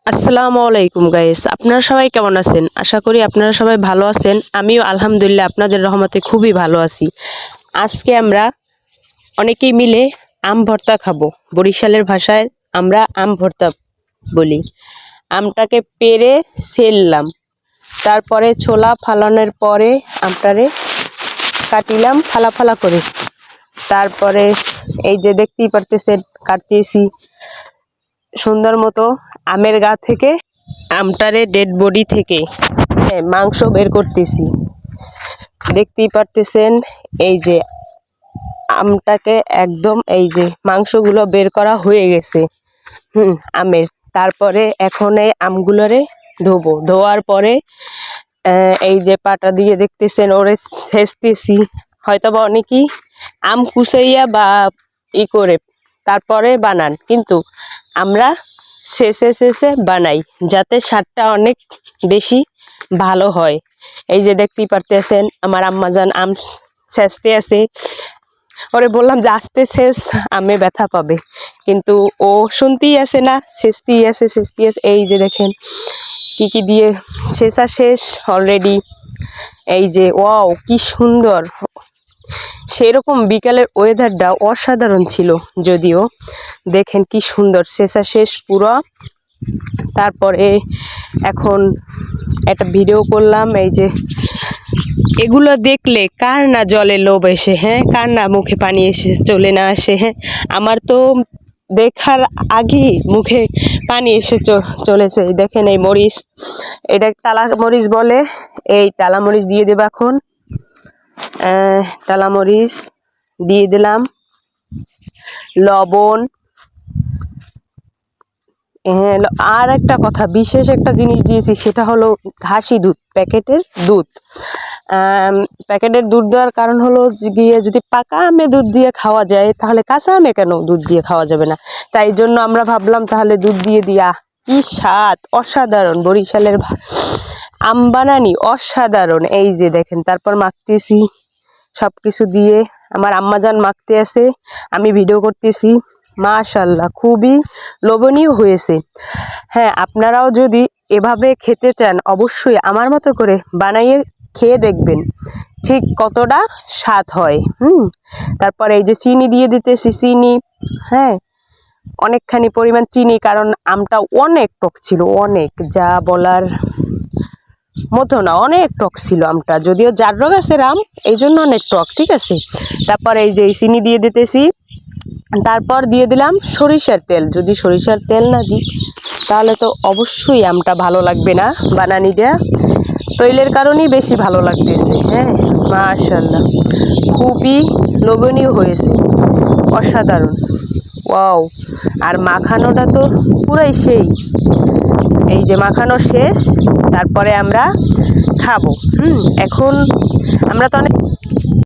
আসসালামু আলাইকুম গাইস, আপনারা সবাই কেমন আছেন? আশা করি আপনারা সবাই ভালো আছেন। আমিও আলহামদুলিল্লাহ আপনাদের রহমতে খুবই ভালো আছি। আজকে আমরা অনেকেই মিলে আম ভর্তা খাবো। বরিশালের ভাষায় আমরা আম ভর্তা বলি। আমটাকে পেড়ে ছেললাম, তারপরে ছোলা ফালানোর পরে আমটারে কাটিলাম ফালা ফালা করে। তারপরে এই যে দেখতেই পারতেছেন কাটতেছি সুন্দর মতো আমের গা থেকে, আমটারে ডেড বডি থেকে মাংস বের করতেছি। দেখতেই পারতেছেন এই যে আমটাকে একদম এই যে মাংসগুলো বের করা হয়ে গেছে আমের। তারপরে এখন এই আমগুলোরে ধোবো, ধোয়ার পরে এই যে পাটা দিয়ে দেখতেছেন ওরে ছেঁচতেছি। হয়তো বা অনেকেই আম কুচাইয়া বা ই করে তারপরে বানান, কিন্তু আমরা শেষে বানাই যাতে স্বাদটা অনেক বেশি ভালো হয়। এই যে দেখতেই পারতেছেন আমার আম্মাজান আম ছেঁচতে আছে। ওরে বললাম যে আস্তে শেষ, আমে ব্যথা পাবে, কিন্তু ও শুনতেই আসে না, ছেঁচতেই আছে। এই যে দেখেন কি কি দিয়ে ছেঁচা শেষ অলরেডি। এই যে ওয়াও কি সুন্দর! সেরকম বিকালের ওয়েদারটা অসাধারণ ছিল, যদিও দেখেন কি সুন্দর শেষা শেষ পুরো। তারপরে এখন একটা ভিডিও করলাম। এই যে এগুলো দেখলে কার না জলে লোভ এসে, কার না মুখে পানি এসে চলে না আসে। আমার তো দেখার আগেই মুখে পানি এসে চলেছে। দেখেন এই মরিচ, এটা টালা মরিচ বলে। এই টালা মরিচ দিয়ে দেব এখন। টালা মরিচ দিয়ে দিলাম, লবণ। হ্যাঁ, আর একটা কথা, বিশেষ একটা জিনিস দিয়েছি, সেটা হলো ঘাসি দুধ, প্যাকেটের দুধ। প্যাকেটের দুধ দেওয়ার কারণ হলো গিয়ে যদি পাকা আমে দুধ দিয়ে খাওয়া যায়, তাহলে কাঁচা আমে কেন দুধ দিয়ে খাওয়া যাবে না? তাই জন্য আমরা ভাবলাম তাহলে দুধ দিয়ে দিয়া। কি স্বাদ অসাধারণ! বরিশালের আম বানানি অসাধারণ। এই যে দেখেন, তারপর মাখতেছি সব কিছু দিয়ে। আমার আম্মাজান মাখতে আছে, আমি ভিডিও করতেছি। মাশাআল্লাহ, খুবই লোভনীয় হয়েছে। হ্যাঁ, আপনারাও যদি এভাবে খেতে চান, অবশ্যই আমার মতো করে বানাইয়ে খেয়ে দেখবেন ঠিক কতটা স্বাদ হয়। তারপরে এই যে চিনি দিয়ে দিতেছি, চিনি। হ্যাঁ, অনেকখানি পরিমাণ চিনি, কারণ আমটা অনেক টক ছিল, অনেক, যা বলার মতো না, অনেক টক ছিল আমটা, যদিও জাররো গাছের আম, এই জন্য অনেক টক। ঠিক আছে, তারপর এই যে চিনি দিয়ে দিতেছি। তারপর দিয়ে দিলাম সরিষার তেল। যদি সরিষার তেল না দিই তাহলে তো অবশ্যই আমটা ভালো লাগবে না। বানানিটা তৈলের কারণেই বেশি ভালো লাগতেছে। হ্যাঁ, মাশাআল্লাহ, খুবই লোভনীয় হয়েছে, অসাধারণ। ওয়াও! আর মাখানোটা তো পুরাই সেই। এই যে মাখানো শেষ, তারপরে আমরা খাবো। এখন আমরা তো অনেক